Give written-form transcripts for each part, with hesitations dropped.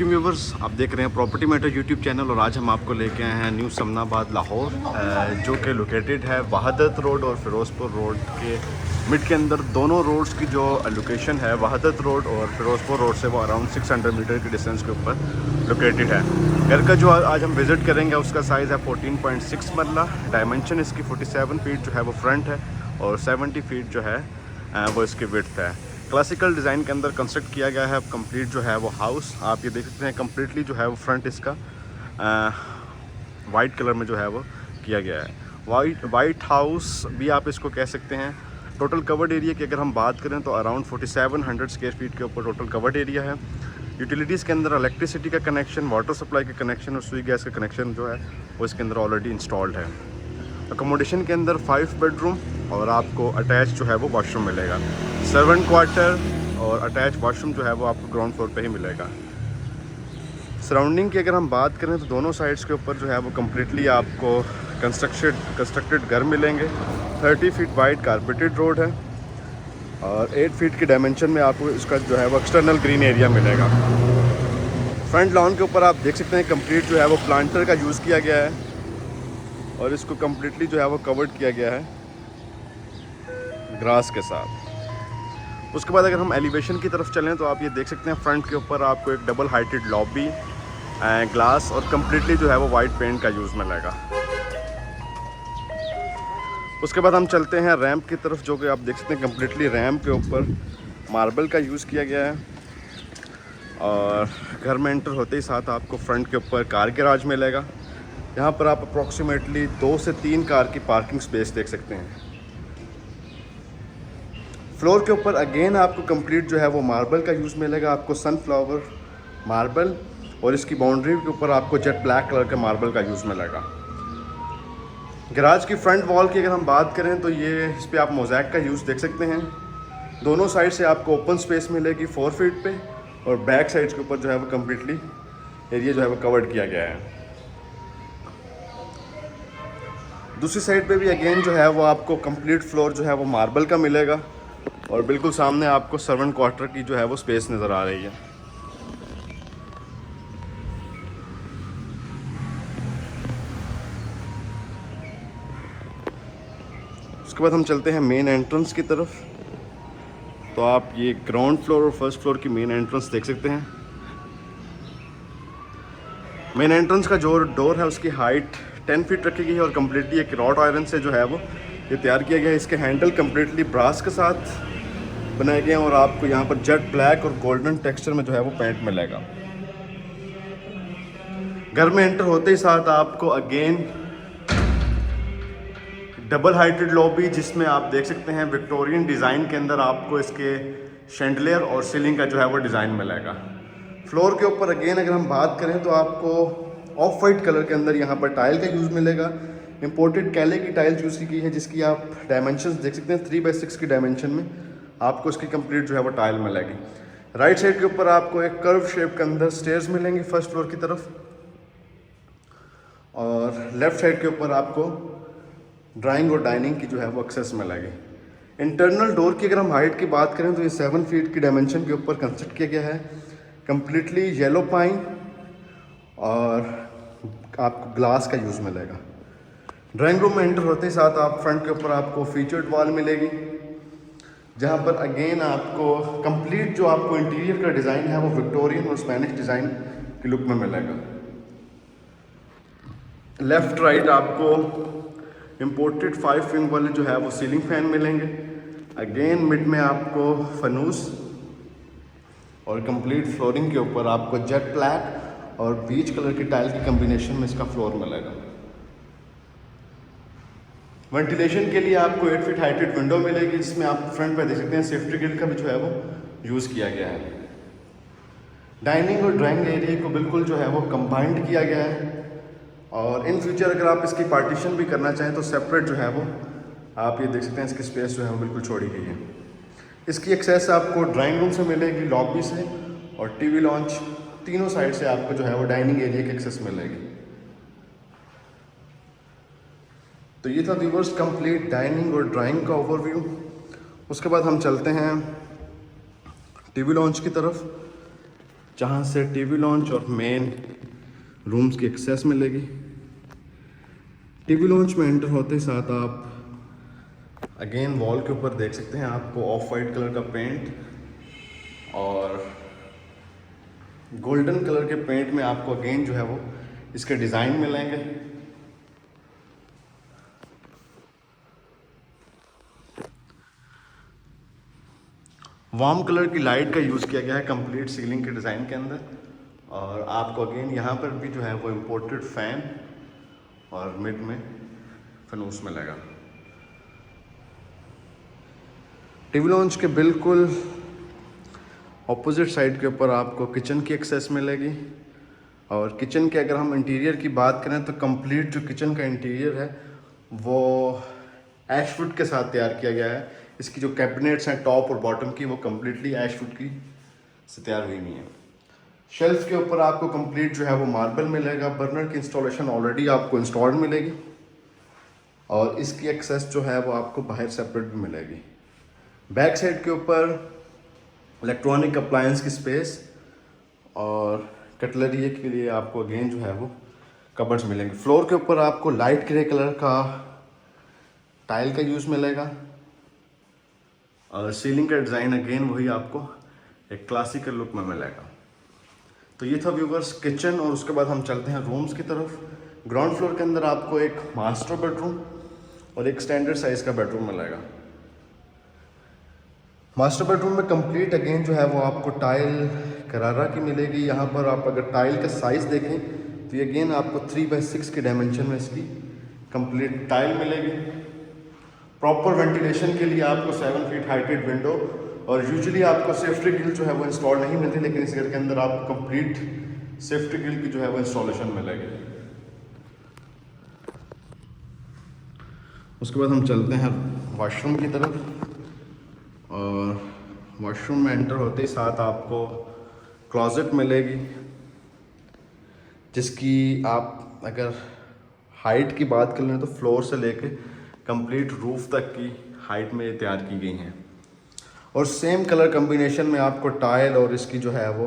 वालेकुम व्यूवर्स, आप देख रहे हैं प्रॉपर्टी मैटर यूट्यूब चैनल और आज हम आपको लेके आए हैं न्यू समनाबाद लाहौर, जो कि लोकेटेड है वहादत रोड और फ़िरोज़पुर रोड के मिड के अंदर। दोनों रोड्स की जो लोकेशन है वहादत रोड और फ़िरोज़पुर रोड से वो अराउंड 600 मीटर की डिस्टेंस के ऊपर लोकेटेड है। घर का जो आज हम विज़िट करेंगे उसका साइज़ है 14.6 मरला। डायमेंशन इसकी 47 फीट जो है वो फ्रंट है और 70 फीट जो है वो इसकी विड्थ है। क्लासिकल डिज़ाइन के अंदर कंस्ट्रक्ट किया गया है। अब कंप्लीट जो है वो हाउस आप ये देख सकते हैं, कम्प्लीटली जो है वो फ्रंट इसका वाइट कलर में जो है वो किया गया है। वाइट हाउस भी आप इसको कह सकते हैं। टोटल कवर्ड एरिया की अगर हम बात करें तो अराउंड 4700 स्क्वायर फीट के ऊपर टोटल कवर्ड एरिया है। यूटिलिटीज़ के अंदर इलेक्ट्रिसिटी का कनेक्शन, वाटर सप्लाई का कनेक्शन और सुई गैस का कनेक्शन जो है वो इसके अंदर ऑलरेडी इंस्टॉल्ड है। अकोमोडेशन के अंदर 5 बेडरूम और आपको अटैच जो है वो वॉशरूम मिलेगा। सर्वेंट क्वार्टर और अटैच वॉशरूम जो है वो आपको ग्राउंड फ्लोर पे ही मिलेगा। सराउंडिंग की अगर हम बात करें तो दोनों साइड्स के ऊपर जो है वो कम्प्लीटली आपको कंस्ट्रक्टेड घर मिलेंगे। 30 फीट वाइड कारपेटेड रोड है और 8 फीट के डायमेंशन में आपको इसका जो है वो एक्सटर्नल ग्रीन एरिया मिलेगा। फ्रंट लॉन के ऊपर आप देख सकते हैं कंप्लीट जो है वो प्लांटर का यूज़ किया गया है और इसको कम्प्लीटली जो है वो कवर्ड किया गया है ग्रास के साथ। उसके बाद अगर हम एलिवेशन की तरफ चलें तो आप ये देख सकते हैं फ्रंट के ऊपर आपको एक डबल हाइटेड लॉबी, ग्लास और कम्प्लीटली जो है वो वाइट पेंट का यूज़ मिलेगा। उसके बाद हम चलते हैं रैंप की तरफ, जो कि आप देख सकते हैं कम्प्लीटली रैंप के ऊपर मार्बल का यूज़ किया गया है। और घर में एंटर होते ही साथ आपको फ्रंट के ऊपर कार गैराज मिलेगा। यहाँ पर आप अप्रॉक्सीमेटली 2 से 3 कार की पार्किंग स्पेस देख सकते हैं। फ्लोर के ऊपर अगेन आपको कंप्लीट जो है वो मार्बल का यूज़ मिलेगा। आपको सनफ्लावर मार्बल और इसकी बाउंड्री के ऊपर आपको जेट ब्लैक कलर का मार्बल का यूज़ मिलेगा। गैराज की फ्रंट वॉल की अगर हम बात करें तो ये इस पर आप मोज़ैक का यूज़ देख सकते हैं। दोनों साइड से आपको ओपन स्पेस मिलेगी 4 फीट पे और बैक साइड के ऊपर जो है वो कम्प्लीटली एरिया जो है वो कवर्ड किया गया है। दूसरी साइड पे भी अगेन जो है वो आपको कंप्लीट फ्लोर जो है वो मार्बल का मिलेगा और बिल्कुल सामने आपको सर्वेंट क्वार्टर की जो है वो स्पेस नज़र आ रही है। उसके बाद हम चलते हैं मेन एंट्रेंस की तरफ। तो आप ये ग्राउंड फ्लोर और फर्स्ट फ्लोर की मेन एंट्रेंस देख सकते हैं। मेन एंट्रेंस का जो डोर है उसकी हाइट 10 फीट रखी गई है और कम्प्लीटली एक रॉड आयरन से जो है वो ये तैयार किया गया है। इसके हैंडल कम्प्लीटली ब्रास के साथ बनाए गए हैं और आपको यहाँ पर जेट ब्लैक और गोल्डन टेक्सचर में जो है वो पेंट मिलेगा। घर में एंटर होते ही साथ आपको अगेन डबल हाइटेड लॉबी, जिसमें आप देख सकते हैं विक्टोरियन डिज़ाइन के अंदर आपको इसके शैंडलियर और सीलिंग का जो है वो डिज़ाइन मिलेगा। फ्लोर के ऊपर अगेन अगर हम बात करें तो आपको ऑफ वाइट कलर के अंदर यहाँ पर टाइल का यूज़ मिलेगा। इंपोर्टेड कैले की टाइल यूज़ की गई है जिसकी आप डायमेंशंस देख सकते हैं। 3/6 की डायमेंशन में आपको इसकी कंप्लीट जो है वो टाइल मिलेगी। राइट साइड के ऊपर आपको एक कर्व शेप के अंदर स्टेयर्स मिलेंगी फर्स्ट फ्लोर की तरफ और लेफ्ट साइड के ऊपर आपको ड्राइंग और डाइनिंग की जो है वो एक्सेस मिलेगी। इंटरनल डोर की अगर हम हाइट की बात करें तो ये 7 फीट की डायमेंशन के ऊपर कंस्ट्रक्ट किया गया है। कम्प्लीटली येलो पाइन और आपको ग्लास का यूज़ मिलेगा। ड्राइंग रूम में एंटर होते ही साथ आप फ्रंट के ऊपर आपको फीचर्ड वॉल मिलेगी, जहाँ पर अगेन आपको कंप्लीट जो आपको इंटीरियर का डिज़ाइन है वो विक्टोरियन और स्पेनिश डिज़ाइन की लुक में मिलेगा। लेफ़्ट राइट आपको इंपोर्टेड 5 विंग वाले जो है वो सीलिंग फैन मिलेंगे। अगेन मिड में आपको फनूस और कंप्लीट फ्लोरिंग के ऊपर आपको जेट ब्लैक और बीच कलर की टाइल की कम्बिनेशन में इसका फ्लोर मिलेगा। वेंटिलेशन के लिए आपको 8 फीट हाइटेड विंडो मिलेगी, जिसमें आप फ्रंट पे देख सकते हैं सेफ्टी ग्रिल का भी जो है वो यूज़ किया गया है। डाइनिंग और ड्राइंग एरिया को बिल्कुल जो है वो कंबाइंड किया गया है और इन फ्यूचर अगर आप इसकी पार्टीशन भी करना चाहें तो सेपरेट जो है वो आप ये देख सकते हैं इसकी स्पेस जो है वो बिल्कुल छोड़ी गई है। इसकी एक्सेस आपको ड्राइंग रूम से मिलेगी, लॉबी से और टीवी लॉन्च, तीनों साइड से आपको जो है वो डाइनिंग एरिया की एक्सेस मिलेगी। तो ये था व्यूअर्स कंप्लीट डाइनिंग और ड्राइंग का ओवरव्यू। उसके बाद हम चलते हैं टीवी लॉन्च की तरफ। जहाँ से टीवी लॉन्च और मेन रूम्स की एक्सेस मिलेगी। टीवी लॉन्च में एंटर होते ही साथ आप अगेन वॉल के ऊपर देख सकते हैं आपको ऑफ वाइट कलर का पेंट और गोल्डन कलर के पेंट में आपको अगेन जो है वो इसके डिज़ाइन मिलेंगे। वार्म कलर की लाइट का यूज़ किया गया है कंप्लीट सीलिंग के डिज़ाइन के अंदर। और आपको अगेन यहाँ पर भी जो है वो इम्पोर्टेड फैन और मिड में फनूस मिलेगा। टीवी लॉन्च के बिल्कुल ऑपोजिट साइड के ऊपर आपको किचन की एक्सेस मिलेगी। और किचन के अगर हम इंटीरियर की बात करें तो कंप्लीट जो किचन का इंटीरियर है वो ऐशवुड के साथ तैयार किया गया है। इसकी जो कैबिनेट्स हैं टॉप और बॉटम की वो कम्प्लीटली ऐशवुड की से तैयार हुई नहीं है। शेल्फ के ऊपर आपको कंप्लीट जो है वो मार्बल मिलेगा। बर्नर की इंस्टॉलेशन ऑलरेडी आपको इंस्टॉल्ड मिलेगी और इसकी एक्सेस जो है वो आपको बाहर सेपरेट भी मिलेगी। बैक साइड के ऊपर इलेक्ट्रॉनिक अप्लायंस की स्पेस और कटलरी के लिए आपको अगेन जो है वो कबर्ड्स मिलेंगे। फ्लोर के ऊपर आपको लाइट ग्रे कलर का टाइल का यूज़ मिलेगा और सीलिंग का डिज़ाइन अगेन वही आपको एक क्लासिकल लुक में मिलेगा। तो ये था व्यूवर्स किचन। और उसके बाद हम चलते हैं रूम्स की तरफ। ग्राउंड फ्लोर के अंदर आपको एक मास्टर बेडरूम और एक स्टैंडर्ड साइज़ का बेडरूम मिलेगा। मास्टर बेडरूम में कंप्लीट अगेन जो है वो आपको टाइल करारा की मिलेगी। यहाँ पर आप अगर टाइल का साइज़ देखें तो ये अगेन आपको 3/6 के डायमेंशन में इसकी कंप्लीट टाइल मिलेगी। प्रॉपर वेंटिलेशन के लिए आपको 7 फीट हाइटेड विंडो और यूजुअली आपको सेफ्टी ग्रिल जो है वो इंस्टॉल नहीं मिलती, लेकिन इस घर के अंदर आपको कंप्लीट सेफ्टी ग्रिल की जो है वो इंस्टॉलेशन मिलेगी। उसके बाद हम चलते हैं वॉशरूम की तरफ। और वॉशरूम में एंटर होते ही साथ आपको क्लोजेट मिलेगी, जिसकी आप अगर हाइट की बात कर लें तो फ्लोर से लेके कंप्लीट रूफ तक की हाइट में तैयार की गई हैं। और सेम कलर कम्बिनेशन में आपको टाइल और इसकी जो है वो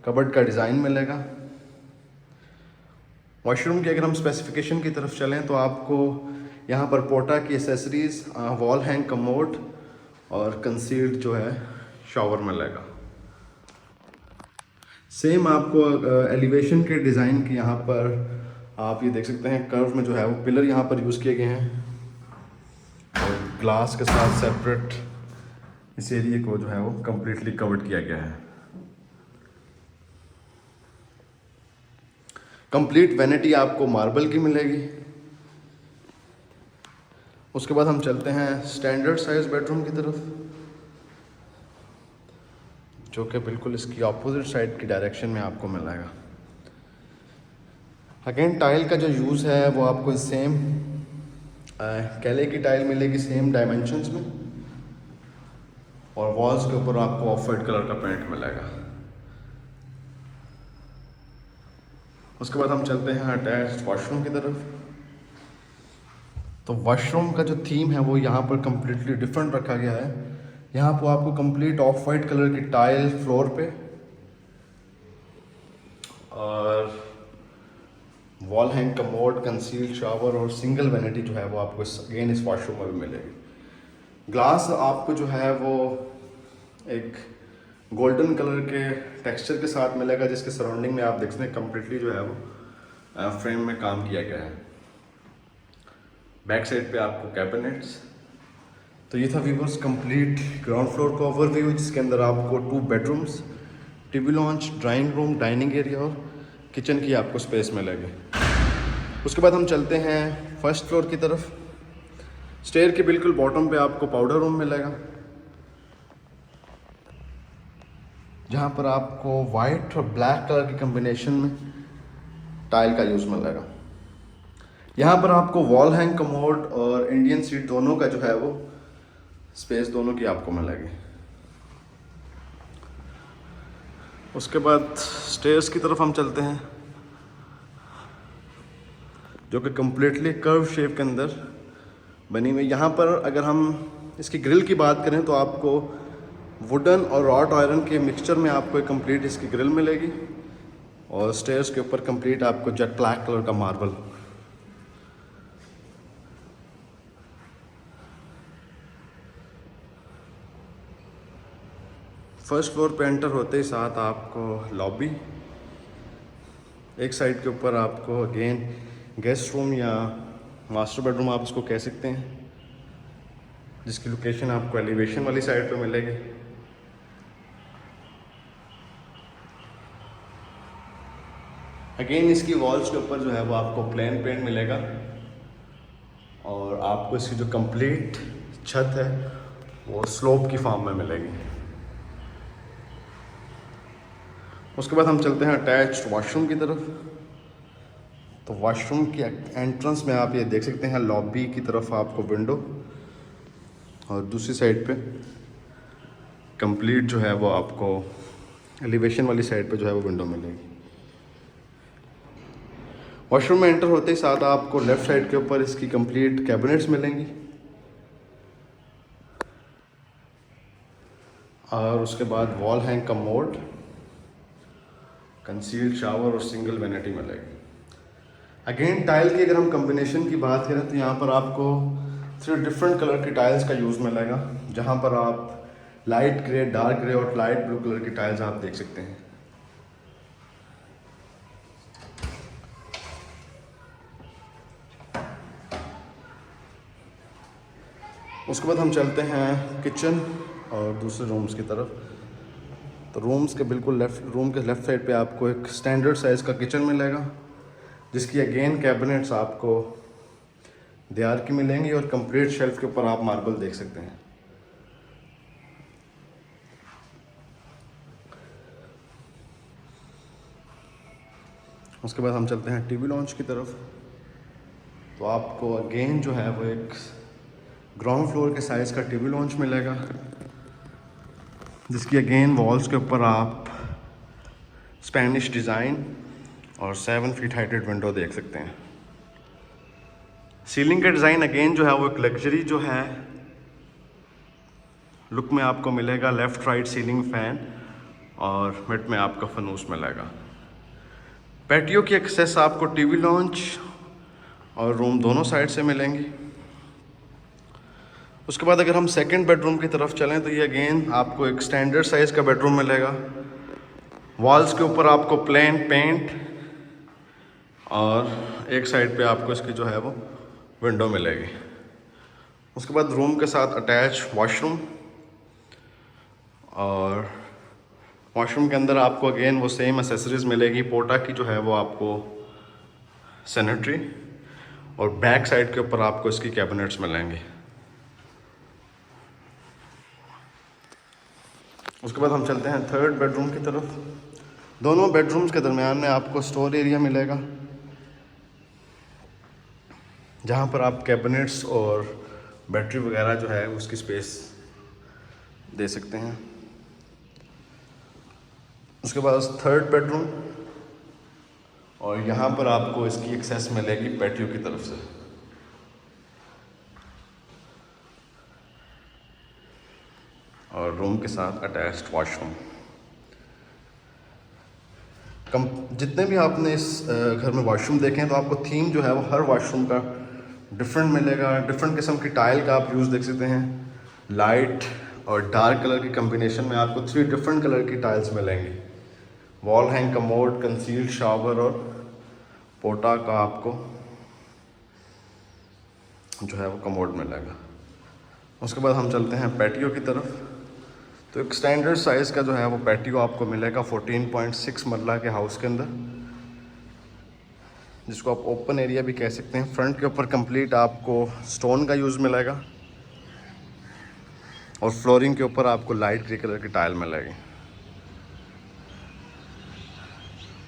कबर्ड का डिज़ाइन मिलेगा। वॉशरूम की अगर हम स्पेसिफिकेशन की तरफ चलें तो आपको यहाँ पर पोटा की एसेसरीज़, वॉल हैंग कमोड और कंसील्ड जो है शावर मिलेगा। सेम आपको एलिवेशन के डिज़ाइन के यहाँ पर आप ये देख सकते हैं कर्व में जो है वो पिलर यहाँ पर यूज़ किए गए हैं और ग्लास के साथ सेपरेट इस एरिया को जो है वो कम्प्लीटली कवर्ड किया गया है। कंप्लीट वैनिटी आपको मार्बल की मिलेगी। उसके बाद हम चलते हैं स्टैंडर्ड साइज बेडरूम की तरफ, जो कि बिल्कुल इसकी ऑपोजिट साइड की डायरेक्शन में आपको मिलेगा। अगेन टाइल का जो यूज़ है वो आपको सेम कैले की टाइल मिलेगी सेम डायमेंशंस में और वॉल्स के ऊपर आपको ऑफ वाइट कलर का पेंट मिलेगा। उसके बाद हम चलते हैं अटैच्ड वॉशरूम की तरफ। तो वॉशरूम का जो थीम है वो यहाँ पर कम्प्लीटली डिफरेंट रखा गया है। यहाँ पर आपको कंप्लीट ऑफ वाइट कलर की टाइल फ्लोर पे और wall hang commode, concealed shower और सिंगल वैनिटी जो है वो आपको अगेन इस वॉशरूम में भी मिलेगी। ग्लास आपको जो है वो एक गोल्डन कलर के टेक्सचर के साथ मिलेगा, जिसके सराउंडिंग में आप देख सकते हैं कम्प्लीटली जो है वो फ्रेम में काम किया गया है। बैक साइड पे आपको कैबिनेट्स। तो ये था व्यूअर्स कंप्लीट ग्राउंड फ्लोर का ओवरव्यू, जिसके अंदर आपको 2 bedrooms, TV launch, drawing room, dining area और किचन की आपको स्पेस मिलेगी। उसके बाद हम चलते हैं फर्स्ट फ्लोर की तरफ। स्टेयर के बिल्कुल बॉटम पे आपको पाउडर रूम मिलेगा, जहाँ पर आपको वाइट और ब्लैक कलर की कम्बिनेशन में टाइल का यूज़ मिलेगा। यहाँ पर आपको वॉल हैंग कमोड और इंडियन सीट दोनों का जो है वो स्पेस दोनों की आपको मिलेगी। उसके बाद स्टेयर्स की तरफ हम चलते हैं, जो कि कम्प्लीटली कर्व शेप के अंदर बनी हुई। यहाँ पर अगर हम इसकी ग्रिल की बात करें तो आपको वुडन और रॉट आयरन के मिक्सचर में आपको एक कंप्लीट इसकी ग्रिल मिलेगी और स्टेयर्स के ऊपर कंप्लीट आपको जेट ब्लैक कलर का मार्बल। फर्स्ट फ्लोर पे एंटर होते ही साथ आपको लॉबी, एक साइड के ऊपर आपको अगेन गेस्ट रूम या मास्टर बेडरूम आप इसको कह सकते हैं, जिसकी लोकेशन आपको एलिवेशन वाली साइड पे मिलेगी। अगेन इसकी वॉल्स के ऊपर जो है वो आपको प्लेन पेंट मिलेगा और आपको इसकी जो कंप्लीट छत है वो स्लोप की फॉर्म में मिलेगी। उसके बाद हम चलते हैं अटैच्ड वॉशरूम की तरफ। तो वॉशरूम की एंट्रेंस में आप ये देख सकते हैं लॉबी की तरफ आपको विंडो और दूसरी साइड पे कंप्लीट जो है वो आपको एलिवेशन वाली साइड पे जो है वो विंडो मिलेगी। वॉशरूम में एंटर होते ही साथ आपको लेफ़्ट साइड के ऊपर इसकी कंप्लीट कैबिनेट्स मिलेंगी और उसके बाद wall hang commode, concealed shower और सिंगल वैनिटी मिलेगी। अगेन टाइल की अगर हम कम्बिनेशन की बात करें तो यहाँ पर आपको 3 डिफरेंट कलर की टाइल्स का यूज़ मिलेगा, जहाँ पर आप लाइट ग्रे, डार्क ग्रे और लाइट ब्लू कलर की टाइल्स आप देख सकते हैं। उसके बाद हम चलते हैं किचन और दूसरे रूम्स की तरफ। तो रूम के लेफ़्ट साइड पे आपको एक स्टैंडर्ड साइज़ का किचन मिलेगा, जिसकी अगेन कैबिनेट्स आपको दीवार की मिलेंगी और कंप्लीट शेल्फ के ऊपर आप मार्बल देख सकते हैं। उसके बाद हम चलते हैं टीवी लॉन्च की तरफ। तो आपको अगेन जो है वो एक ग्राउंड फ्लोर के साइज़ का टीवी लॉन्च मिलेगा, जिसकी अगेन वॉल्स के ऊपर आप स्पेनिश डिज़ाइन और 7 फीट हाइटेड विंडो देख सकते हैं। सीलिंग का डिज़ाइन अगेन जो है वो एक लग्जरी जो है लुक में आपको मिलेगा। लेफ़्ट राइट सीलिंग फ़ैन और मिड में आपका फनूस मिलेगा। पैटियो की एक्सेस आपको टीवी लॉन्च और रूम दोनों साइड से मिलेंगी। उसके बाद अगर हम सेकंड बेडरूम की तरफ चलें तो ये अगेन आपको एक स्टैंडर्ड साइज़ का बेडरूम मिलेगा। वॉल्स के ऊपर आपको प्लेन पेंट और एक साइड पे आपको इसकी जो है वो विंडो मिलेगी। उसके बाद रूम के साथ अटैच वॉशरूम और वॉशरूम के अंदर आपको अगेन वो सेम एसेसरीज मिलेगी। पोटा की जो है वो आपको सैनिटरी और बैक साइड के ऊपर आपको इसकी कैबिनेट्स मिलेंगे। उसके बाद हम चलते हैं थर्ड बेडरूम की तरफ। दोनों बेडरूम्स के दरमियान में आपको स्टोर एरिया मिलेगा, जहाँ पर आप कैबिनेट्स और बैटरी वगैरह जो है उसकी स्पेस दे सकते हैं। उसके बाद थर्ड बेडरूम और यहाँ पर आपको इसकी एक्सेस मिलेगी पैटियो की तरफ से। और रूम के साथ अटैच्ड वॉशरूम। जितने भी आपने इस घर में वॉशरूम देखे हैं तो आपको थीम जो है वो हर वॉशरूम का डिफरेंट मिलेगा। डिफरेंट किस्म की टाइल का आप यूज़ देख सकते हैं। लाइट और डार्क कलर की कम्बिनेशन में आपको 3 डिफरेंट कलर की टाइल्स मिलेंगी। Wall hang commode, concealed shower और पोटा का आपको जो है वो कमोड मिलेगा। उसके बाद हम चलते हैं पैटियो की तरफ। तो एक स्टैंडर्ड साइज़ का जो है वो पैटियो आपको मिलेगा 14.6 मरला के हाउस के अंदर, जिसको आप ओपन एरिया भी कह सकते हैं। फ्रंट के ऊपर कंप्लीट आपको स्टोन का यूज़ मिलेगा और फ्लोरिंग के ऊपर आपको लाइट ग्रे कलर की टाइल मिलेगी।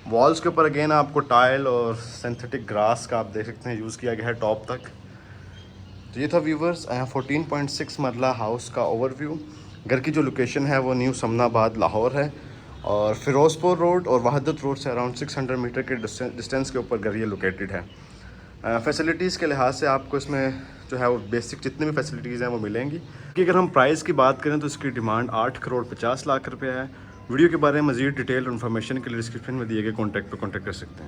वॉल्स के ऊपर अगेन आपको टाइल और सिंथेटिक ग्रास का आप देख सकते हैं यूज़ किया गया है टॉप तक। तो ये था व्यूवर्स 14.6 मरला हाउस का ओवरव्यू। घर की जो लोकेशन है वो न्यू समनाबाद लाहौर है और फ़िरोज़पुर रोड और वहादत रोड से अराउंड 600 मीटर के डिस्टेंस के ऊपर घर ये लोकेटेड है। फैसिलिटीज़ के लिहाज से आपको इसमें जो है वो बेसिक जितनी भी फैसिलिटीज़ हैं वो मिलेंगी। कि अगर हम प्राइस की बात करें तो इसकी डिमांड 8,50,00,000 रुपये है। वीडियो के बारे में मज़ीद डिटेल और इन्फॉर्मेशन के लिए डिस्क्रिप्शन में दिए गए कॉन्टैक्ट पर कॉन्टैक्ट कर सकते हैं।